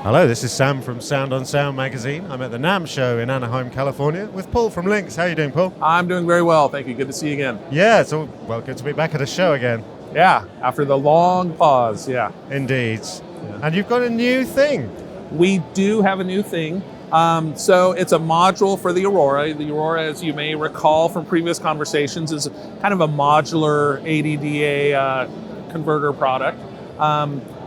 Hello, this is Sam from Sound on Sound magazine. I'm at the NAMM show in Anaheim, California with Paul from Lynx. How are you doing, Paul? I'm doing very well, thank you. Good to see you again. Yeah, it's good to be back at a show again. Yeah, after the long pause, yeah. Indeed. Yeah. And you've got a new thing. We do have a new thing. So it's a module for the Aurora. The Aurora, as you may recall from previous conversations, is kind of a modular ADDA converter product.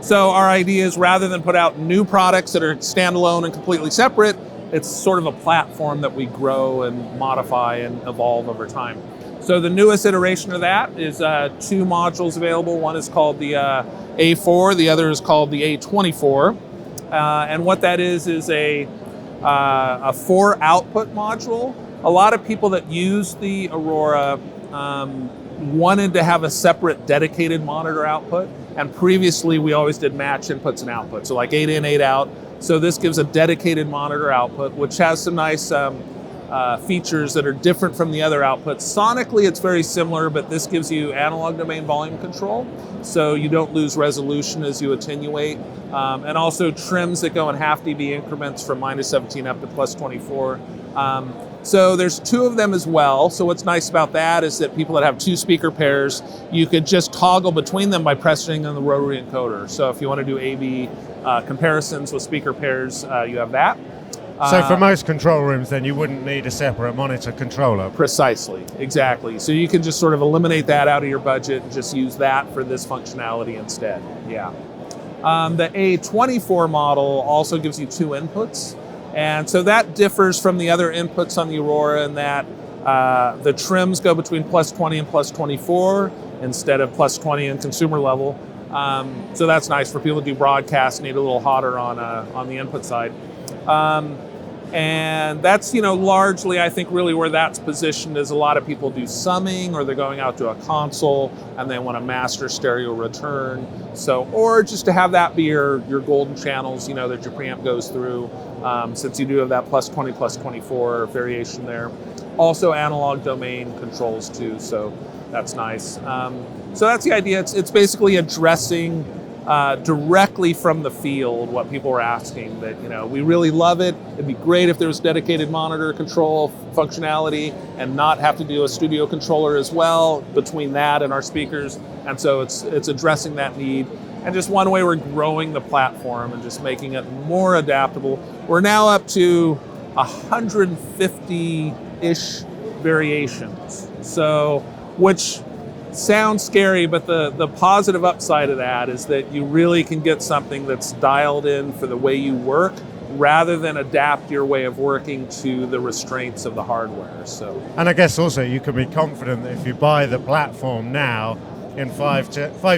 So our idea is, rather than put out new products that are standalone and completely separate, it's sort of a platform that we grow and modify and evolve over time. So the newest iteration of that is 2 modules available. One is called the A4, the other is called the A24. And what that is a 4-output module. A lot of people that use the Aurora wanted to have a separate dedicated monitor output, and previously we always did match inputs and outputs, so like 8 in, 8 out. So this gives a dedicated monitor output, which has some nice features that are different from the other outputs. Sonically, it's very similar, but this gives you analog domain volume control, so you don't lose resolution as you attenuate, and also trims that go in half dB increments from -17 up to +24. So there's 2 of them as well. So what's nice about that is that people that have 2 speaker pairs, you could just toggle between them by pressing on the rotary encoder. So if you want to do A/B comparisons with speaker pairs, you have that. So for most control rooms, then you wouldn't need a separate monitor controller. Precisely, exactly. So you can just sort of eliminate that out of your budget and just use that for this functionality instead. Yeah. The A24 model also gives you 2 inputs. And so that differs from the other inputs on the Aurora in that the trims go between +20 and +24 instead of +20 in consumer level. So that's nice for people to do broadcast, need a little hotter on the input side. And that's, largely, I think, really where that's positioned is a lot of people do summing, or they're going out to a console and they want to master stereo return. So, or just to have that be your golden channels, that your preamp goes through, since you do have that +20, +24 variation there. Also analog domain controls too, so that's nice. So that's the idea. It's basically addressing directly from the field what people were asking, that we really love it. It'd be great if there was dedicated monitor control functionality and not have to do a studio controller as well between that and our speakers. And so it's addressing that need, and just one way we're growing the platform and just making it more adaptable. We're now up to 150-ish variations, so which sounds scary, but the positive upside of that is that you really can get something that's dialed in for the way you work, rather than adapt your way of working to the restraints of the hardware. So, and I guess also you can be confident that if you buy the platform now, in 5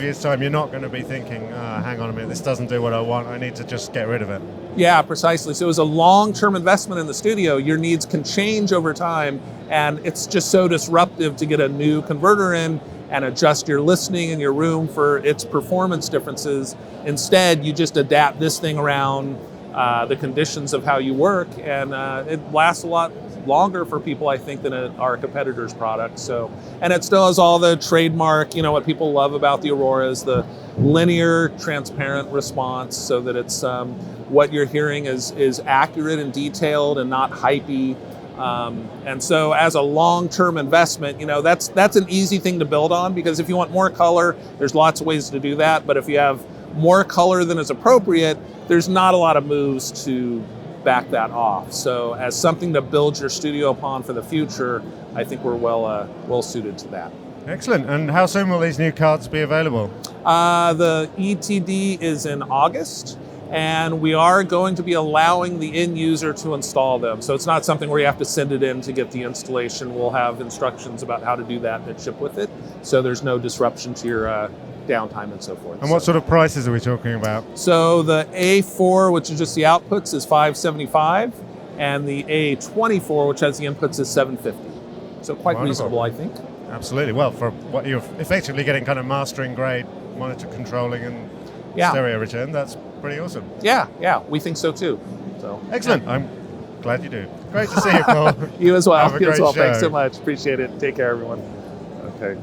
years' time, you're not going to be thinking, hang on a minute, this doesn't do what I want, I need to just get rid of it. Yeah, precisely. So as a long-term investment in the studio, your needs can change over time, and it's just so disruptive to get a new converter in and adjust your listening in your room for its performance differences. Instead, you just adapt this thing around the conditions of how you work, and it lasts a lot longer for people, I think, than our competitors' products. So, and it still has all the trademark, what people love about the Aurora is the linear, transparent response, so that it's what you're hearing is accurate and detailed and not hypey. And so as a long-term investment, that's an easy thing to build on, because if you want more color, there's lots of ways to do that. But if you have more color than is appropriate, there's not a lot of moves to back that off. So as something to build your studio upon for the future, I think we're well suited to that. Excellent. And how soon will these new cards be available? The ETD is in August, and we are going to be allowing the end user to install them. So it's not something where you have to send it in to get the installation. We'll have instructions about how to do that and ship with it, so there's no disruption to your downtime and so forth. And what sort of prices are we talking about? So the A4, which is just the outputs, is $575, and the A24, which has the inputs, is $750. So quite Wonderful. Reasonable, I think. Absolutely. Well, for what you're effectively getting, kind of mastering grade monitor controlling and stereo return, that's pretty awesome. Yeah, we think so too. So excellent. Yeah. I'm glad you do. Great to see you, Paul. You as well. Have a great show. Thanks so much. Appreciate it. Take care, everyone. Okay.